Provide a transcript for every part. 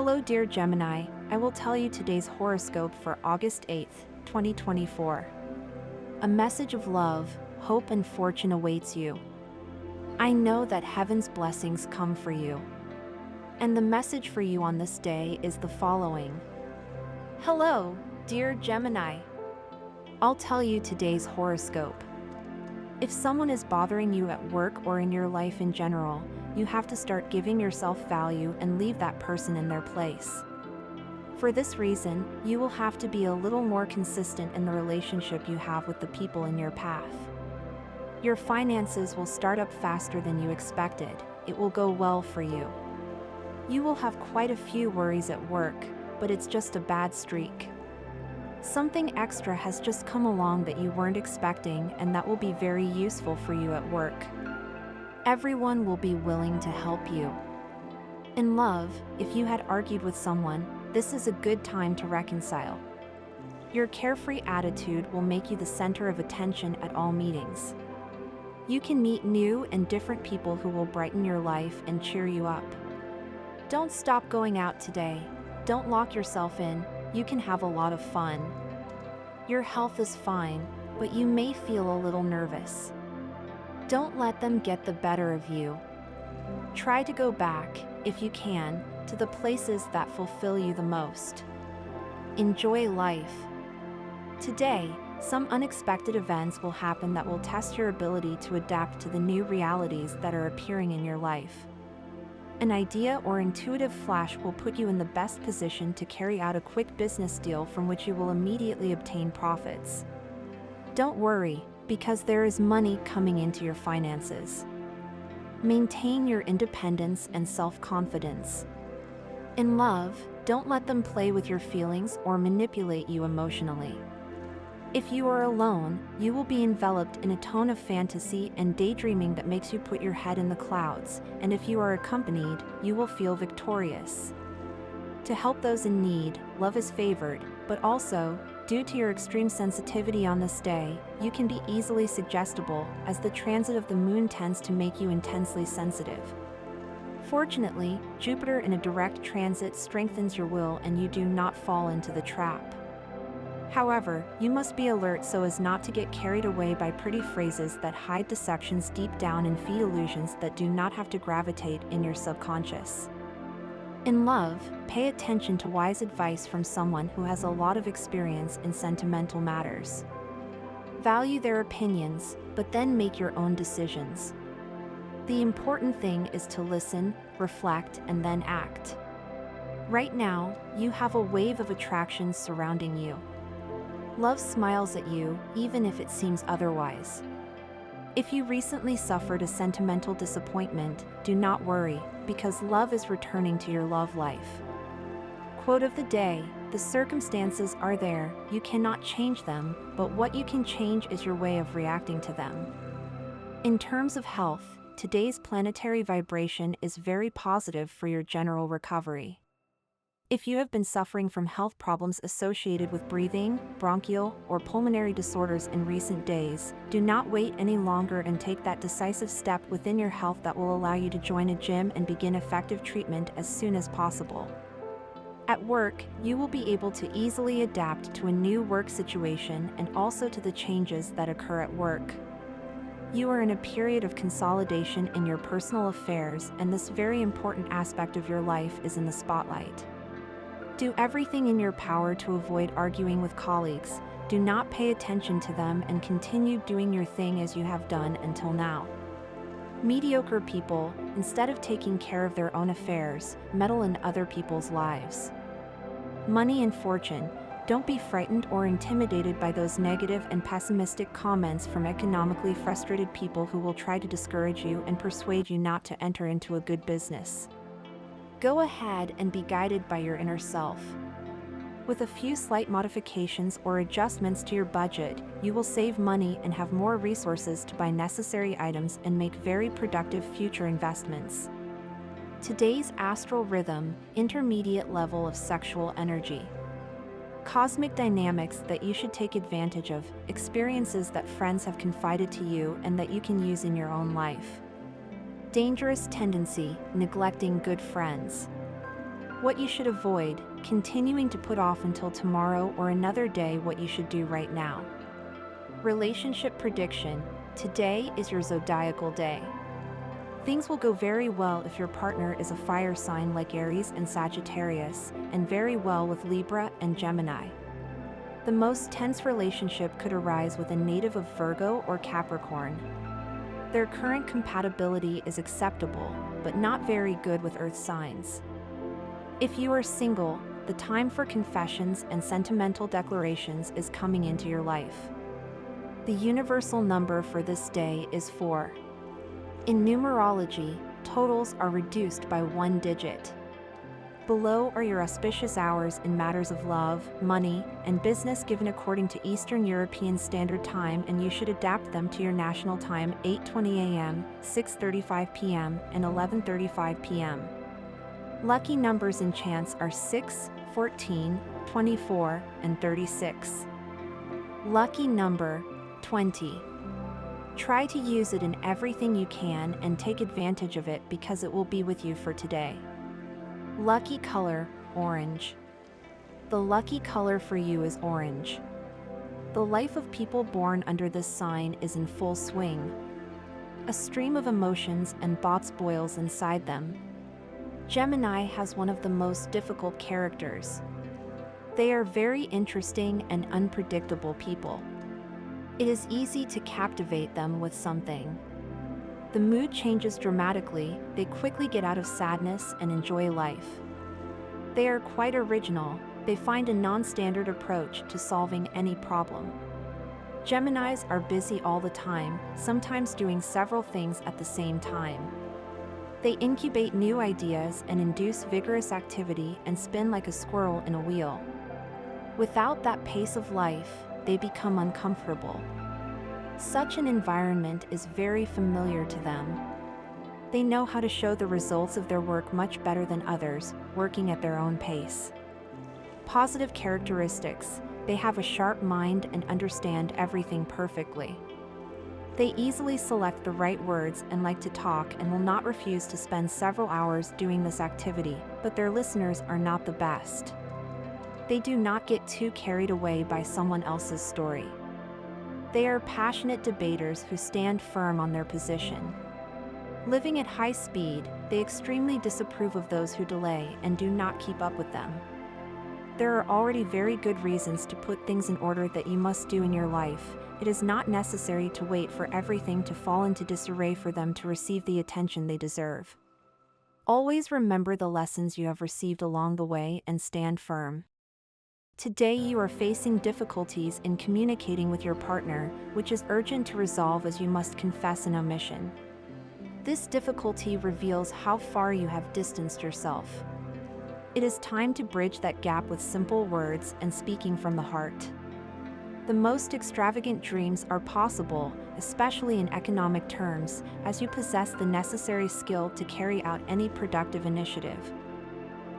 Hello dear Gemini, I will tell you today's horoscope for August 8th, 2024. A message of love, hope and fortune awaits you. I know that heaven's blessings come for you. And the message for you on this day is the following. Hello, dear Gemini. I'll tell you today's horoscope. If someone is bothering you at work or in your life in general, you have to start giving yourself value and leave that person in their place. For this reason, you will have to be a little more consistent in the relationship you have with the people in your path. Your finances will start up faster than you expected. It will go well for you. You will have quite a few worries at work, but it's just a bad streak. Something extra has just come along that you weren't expecting, and that will be very useful for you at work. Everyone will be willing to help you. In love, if you had argued with someone, this is a good time to reconcile. Your carefree attitude will make you the center of attention at all meetings. You can meet new and different people who will brighten your life and cheer you up. Don't stop going out today. Don't lock yourself in. You can have a lot of fun. Your health is fine, but you may feel a little nervous. Don't let them get the better of you. Try to go back, if you can, to the places that fulfill you the most. Enjoy life. Today, some unexpected events will happen that will test your ability to adapt to the new realities that are appearing in your life. An idea or intuitive flash will put you in the best position to carry out a quick business deal from which you will immediately obtain profits. Don't worry, because there is money coming into your finances. Maintain your independence and self-confidence. In love, don't let them play with your feelings or manipulate you emotionally. If you are alone, you will be enveloped in a tone of fantasy and daydreaming that makes you put your head in the clouds, and if you are accompanied, you will feel victorious. To help those in need, love is favored, but also, due to your extreme sensitivity on this day, you can be easily suggestible, as the transit of the moon tends to make you intensely sensitive. Fortunately, Jupiter in a direct transit strengthens your will and you do not fall into the trap. However, you must be alert so as not to get carried away by pretty phrases that hide deceptions deep down and feed illusions that do not have to gravitate in your subconscious. In love, pay attention to wise advice from someone who has a lot of experience in sentimental matters. Value their opinions, but then make your own decisions. The important thing is to listen, reflect, and then act. Right now, you have a wave of attractions surrounding you. Love smiles at you, even if it seems otherwise. If you recently suffered a sentimental disappointment, do not worry, because love is returning to your love life. Quote of the day, the circumstances are there, you cannot change them, but what you can change is your way of reacting to them. In terms of health, today's planetary vibration is very positive for your general recovery. If you have been suffering from health problems associated with breathing, bronchial, or pulmonary disorders in recent days, do not wait any longer and take that decisive step within your health that will allow you to join a gym and begin effective treatment as soon as possible. At work, you will be able to easily adapt to a new work situation and also to the changes that occur at work. You are in a period of consolidation in your personal affairs, and this very important aspect of your life is in the spotlight. Do everything in your power to avoid arguing with colleagues. Do not pay attention to them and continue doing your thing as you have done until now. Mediocre people, instead of taking care of their own affairs, meddle in other people's lives. Money and fortune, don't be frightened or intimidated by those negative and pessimistic comments from economically frustrated people who will try to discourage you and persuade you not to enter into a good business. Go ahead and be guided by your inner self. With a few slight modifications or adjustments to your budget, you will save money and have more resources to buy necessary items and make very productive future investments. Today's astral rhythm, intermediate level of sexual energy. Cosmic dynamics that you should take advantage of, experiences that friends have confided to you and that you can use in your own life. Dangerous tendency, neglecting good friends. What you should avoid: continuing to put off until tomorrow or another day what you should do right now. Relationship prediction: today is your zodiacal day. Things will go very well if your partner is a fire sign like Aries and Sagittarius, and very well with Libra and Gemini. The most tense relationship could arise with a native of Virgo or Capricorn. Their current compatibility is acceptable, but not very good with Earth signs. If you are single, the time for confessions and sentimental declarations is coming into your life. The universal number for this day is 4. In numerology, totals are reduced by 1 digit. Below are your auspicious hours in matters of love, money, and business given according to Eastern European Standard Time, and you should adapt them to your national time: 8:20 a.m., 6:35 p.m., and 11:35 p.m. Lucky numbers and chance are 6, 14, 24, and 36. Lucky number 20. Try to use it in everything you can and take advantage of it because it will be with you for today. Lucky color, orange. The lucky color for you is orange. The life of people born under this sign is in full swing. A stream of emotions and thoughts boils inside them. Gemini has one of the most difficult characters. They are very interesting and unpredictable people. It is easy to captivate them with something. The mood changes dramatically, they quickly get out of sadness and enjoy life. They are quite original, they find a non-standard approach to solving any problem. Geminis are busy all the time, sometimes doing several things at the same time. They incubate new ideas and induce vigorous activity and spin like a squirrel in a wheel. Without that pace of life, they become uncomfortable. Such an environment is very familiar to them. They know how to show the results of their work much better than others, working at their own pace. Positive characteristics: they have a sharp mind and understand everything perfectly. They easily select the right words and like to talk and will not refuse to spend several hours doing this activity, but their listeners are not the best. They do not get too carried away by someone else's story. They are passionate debaters who stand firm on their position. Living at high speed, they extremely disapprove of those who delay and do not keep up with them. There are already very good reasons to put things in order that you must do in your life. It is not necessary to wait for everything to fall into disarray for them to receive the attention they deserve. Always remember the lessons you have received along the way and stand firm. Today you are facing difficulties in communicating with your partner, which is urgent to resolve as you must confess an omission. This difficulty reveals how far you have distanced yourself. It is time to bridge that gap with simple words and speaking from the heart. The most extravagant dreams are possible, especially in economic terms, as you possess the necessary skill to carry out any productive initiative.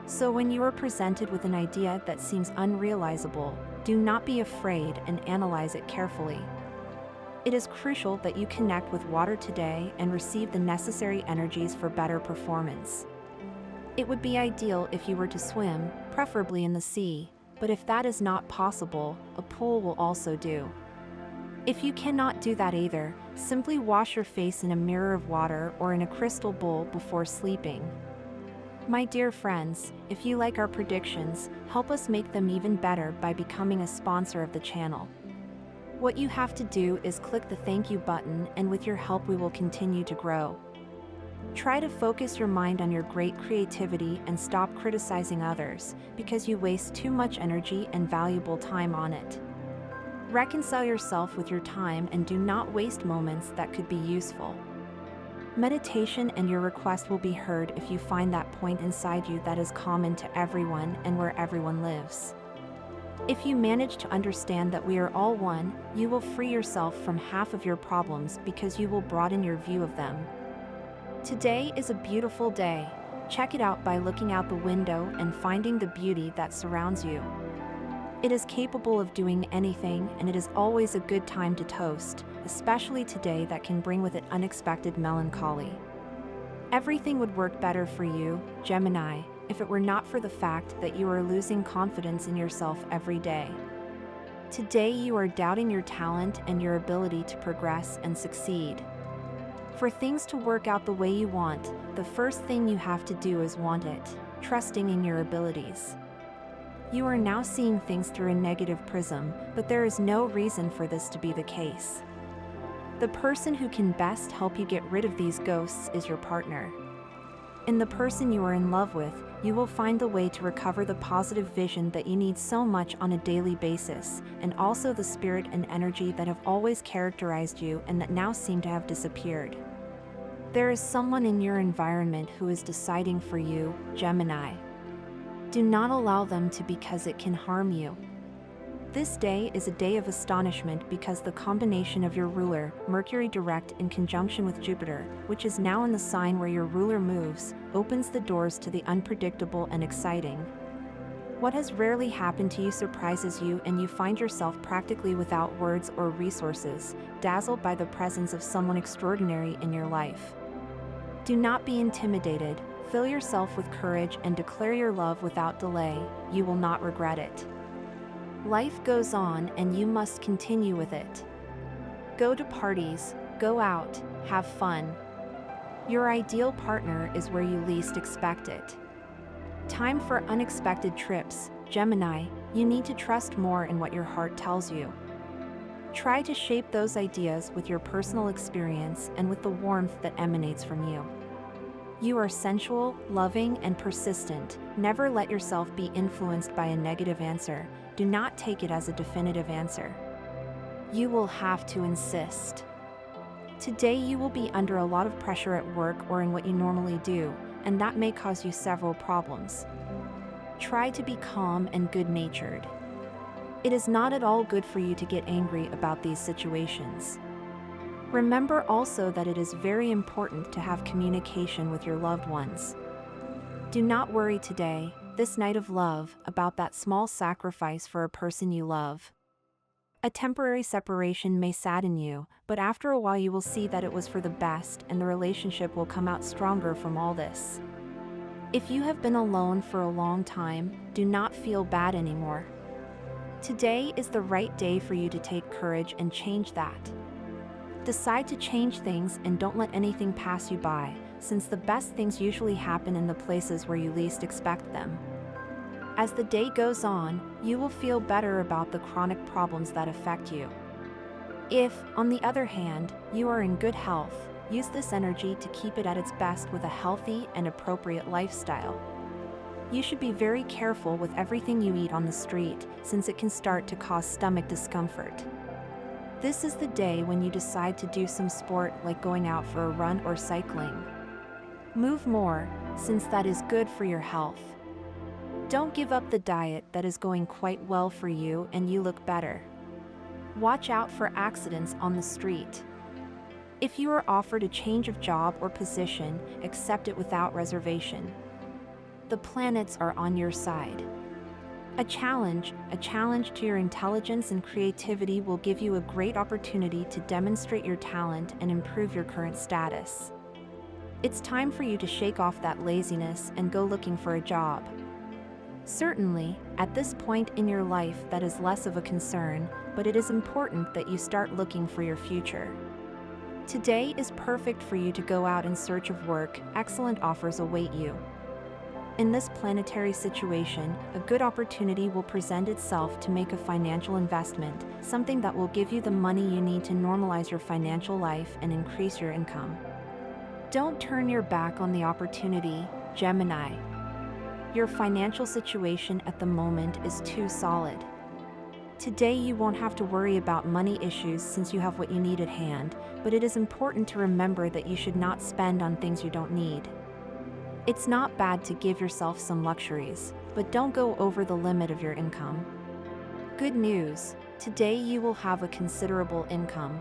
So when you are presented with an idea that seems unrealizable, do not be afraid and analyze it carefully. It is crucial that you connect with water today and receive the necessary energies for better performance. It would be ideal if you were to swim, preferably in the sea, but if that is not possible, a pool will also do. If you cannot do that either, simply wash your face in a mirror of water or in a crystal bowl before sleeping. My dear friends, if you like our predictions, help us make them even better by becoming a sponsor of the channel. What you have to do is click the thank you button, and with your help we will continue to grow. Try to focus your mind on your great creativity and stop criticizing others, because you waste too much energy and valuable time on it. Reconcile yourself with your time and do not waste moments that could be useful. Meditation and your request will be heard if you find that point inside you that is common to everyone and where everyone lives. If you manage to understand that we are all one, you will free yourself from half of your problems because you will broaden your view of them. Today is a beautiful day. Check it out by looking out the window and finding the beauty that surrounds you. It is capable of doing anything, and it is always a good time to toast, especially today that can bring with it unexpected melancholy. Everything would work better for you, Gemini, if it were not for the fact that you are losing confidence in yourself every day. Today you are doubting your talent and your ability to progress and succeed. For things to work out the way you want, the first thing you have to do is want it, trusting in your abilities. You are now seeing things through a negative prism, but there is no reason for this to be the case. The person who can best help you get rid of these ghosts is your partner. In the person you are in love with, you will find the way to recover the positive vision that you need so much on a daily basis, and also the spirit and energy that have always characterized you and that now seem to have disappeared. There is someone in your environment who is deciding for you, Gemini. Do not allow them to, because it can harm you. This day is a day of astonishment because the combination of your ruler, Mercury direct in conjunction with Jupiter, which is now in the sign where your ruler moves, opens the doors to the unpredictable and exciting. What has rarely happened to you surprises you, and you find yourself practically without words or resources, dazzled by the presence of someone extraordinary in your life. Do not be intimidated. Fill yourself with courage and declare your love without delay. You will not regret it. Life goes on and you must continue with it. Go to parties, go out, have fun. Your ideal partner is where you least expect it. Time for unexpected trips, Gemini. You need to trust more in what your heart tells you. Try to shape those ideas with your personal experience and with the warmth that emanates from you. You are sensual, loving, and persistent. Never let yourself be influenced by a negative answer. Do not take it as a definitive answer. You will have to insist. Today you will be under a lot of pressure at work or in what you normally do, and that may cause you several problems. Try to be calm and good-natured. It is not at all good for you to get angry about these situations. Remember also that it is very important to have communication with your loved ones. Do not worry today, this night of love, about that small sacrifice for a person you love. A temporary separation may sadden you, but after a while you will see that it was for the best and the relationship will come out stronger from all this. If you have been alone for a long time, do not feel bad anymore. Today is the right day for you to take courage and change that. Decide to change things and don't let anything pass you by, since the best things usually happen in the places where you least expect them. As the day goes on, you will feel better about the chronic problems that affect you. If, on the other hand, you are in good health, use this energy to keep it at its best with a healthy and appropriate lifestyle. You should be very careful with everything you eat on the street, since it can start to cause stomach discomfort. This is the day when you decide to do some sport like going out for a run or cycling. Move more, since that is good for your health. Don't give up the diet that is going quite well for you and you look better. Watch out for accidents on the street. If you are offered a change of job or position, accept it without reservation. The planets are on your side. A challenge to your intelligence and creativity will give you a great opportunity to demonstrate your talent and improve your current status. It's time for you to shake off that laziness and go looking for a job. Certainly, at this point in your life that is less of a concern, but it is important that you start looking for your future. Today is perfect for you to go out in search of work. Excellent offers await you. In this planetary situation, a good opportunity will present itself to make a financial investment, something that will give you the money you need to normalize your financial life and increase your income. Don't turn your back on the opportunity, Gemini. Your financial situation at the moment is too solid. Today you won't have to worry about money issues since you have what you need at hand, but it is important to remember that you should not spend on things you don't need. It's not bad to give yourself some luxuries, but don't go over the limit of your income. Good news, today you will have a considerable income.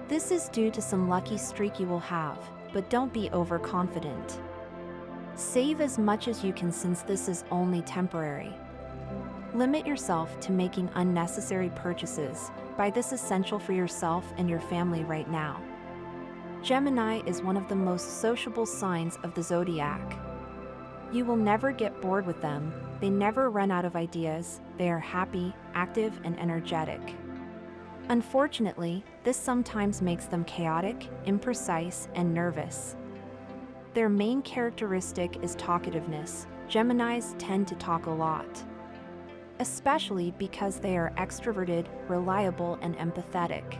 This is due to some lucky streak you will have, but don't be overconfident. Save as much as you can since this is only temporary. Limit yourself to making unnecessary purchases. Buy this essential for yourself and your family right now. Gemini is one of the most sociable signs of the zodiac. You will never get bored with them, they never run out of ideas, they are happy, active, and energetic. Unfortunately, this sometimes makes them chaotic, imprecise, and nervous. Their main characteristic is talkativeness. Geminis tend to talk a lot, especially because they are extroverted, reliable, and empathetic.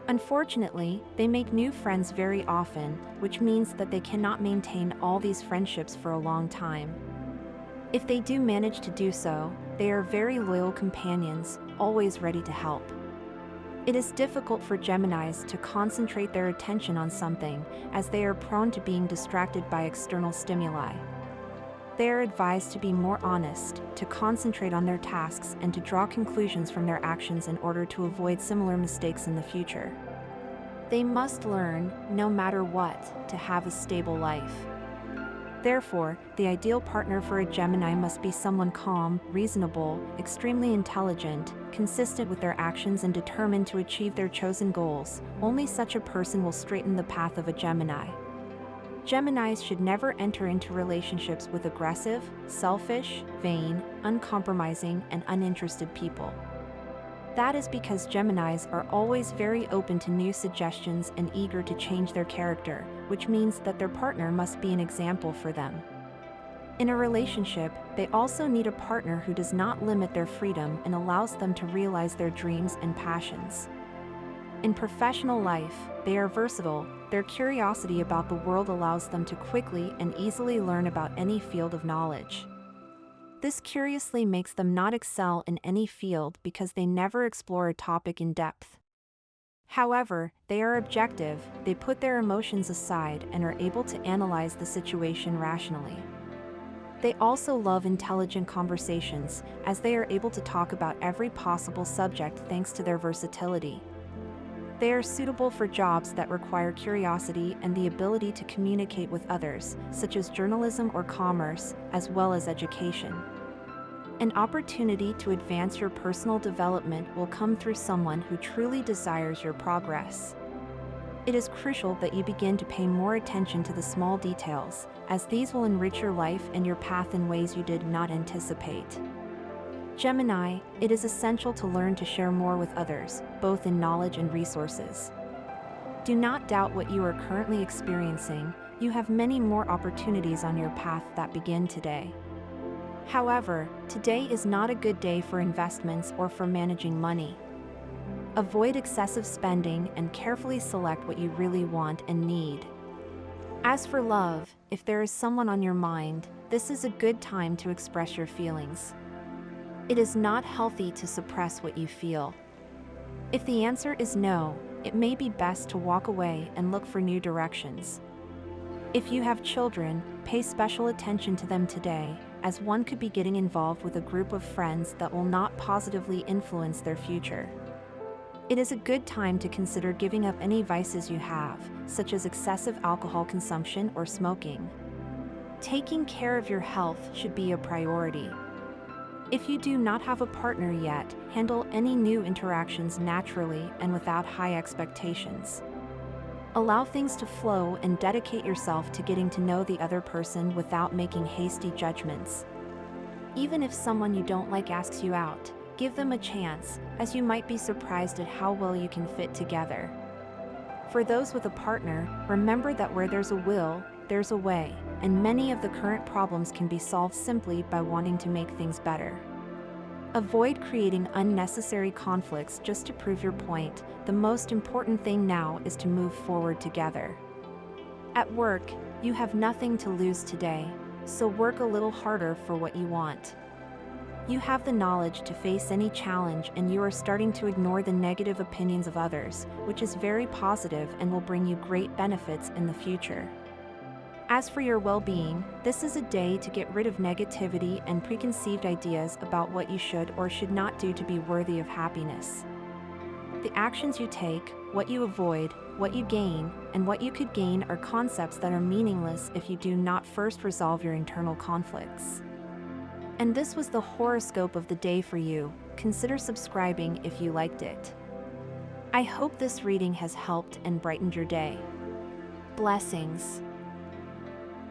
Unfortunately, they make new friends very often, which means that they cannot maintain all these friendships for a long time. If they do manage to do so, they are very loyal companions, always ready to help. It is difficult for Geminis to concentrate their attention on something, as they are prone to being distracted by external stimuli. They are advised to be more honest, to concentrate on their tasks, and to draw conclusions from their actions in order to avoid similar mistakes in the future. They must learn, no matter what, to have a stable life. Therefore, the ideal partner for a Gemini must be someone calm, reasonable, extremely intelligent, consistent with their actions, and determined to achieve their chosen goals. Only such a person will straighten the path of a Gemini. Geminis should never enter into relationships with aggressive, selfish, vain, uncompromising, and uninterested people. That is because Geminis are always very open to new suggestions and eager to change their character, which means that their partner must be an example for them. In a relationship, they also need a partner who does not limit their freedom and allows them to realize their dreams and passions. In professional life, they are versatile. Their curiosity about the world allows them to quickly and easily learn about any field of knowledge. This curiously makes them not excel in any field because they never explore a topic in depth. However, they are objective, they put their emotions aside and are able to analyze the situation rationally. They also love intelligent conversations, as they are able to talk about every possible subject thanks to their versatility. They are suitable for jobs that require curiosity and the ability to communicate with others, such as journalism or commerce, as well as education. An opportunity to advance your personal development will come through someone who truly desires your progress. It is crucial that you begin to pay more attention to the small details, as these will enrich your life and your path in ways you did not anticipate. Gemini, it is essential to learn to share more with others, both in knowledge and resources. Do not doubt what you are currently experiencing. You have many more opportunities on your path that begin today. However, today is not a good day for investments or for managing money. Avoid excessive spending and carefully select what you really want and need. As for love, if there is someone on your mind, this is a good time to express your feelings. It is not healthy to suppress what you feel. If the answer is no, it may be best to walk away and look for new directions. If you have children, pay special attention to them today, as one could be getting involved with a group of friends that will not positively influence their future. It is a good time to consider giving up any vices you have, such as excessive alcohol consumption or smoking. Taking care of your health should be a priority. If you do not have a partner yet, handle any new interactions naturally and without high expectations. Allow things to flow and dedicate yourself to getting to know the other person without making hasty judgments. Even if someone you don't like asks you out, give them a chance, as you might be surprised at how well you can fit together. For those with a partner, remember that where there's a will, there's a way, and many of the current problems can be solved simply by wanting to make things better. Avoid creating unnecessary conflicts just to prove your point. The most important thing now is to move forward together. At work, you have nothing to lose today, so work a little harder for what you want. You have the knowledge to face any challenge, and you are starting to ignore the negative opinions of others, which is very positive and will bring you great benefits in the future. As for your well-being, this is a day to get rid of negativity and preconceived ideas about what you should or should not do to be worthy of happiness. The actions you take, what you avoid, what you gain, and what you could gain are concepts that are meaningless if you do not first resolve your internal conflicts. And this was the horoscope of the day for you. Consider subscribing if you liked it. I hope this reading has helped and brightened your day. Blessings.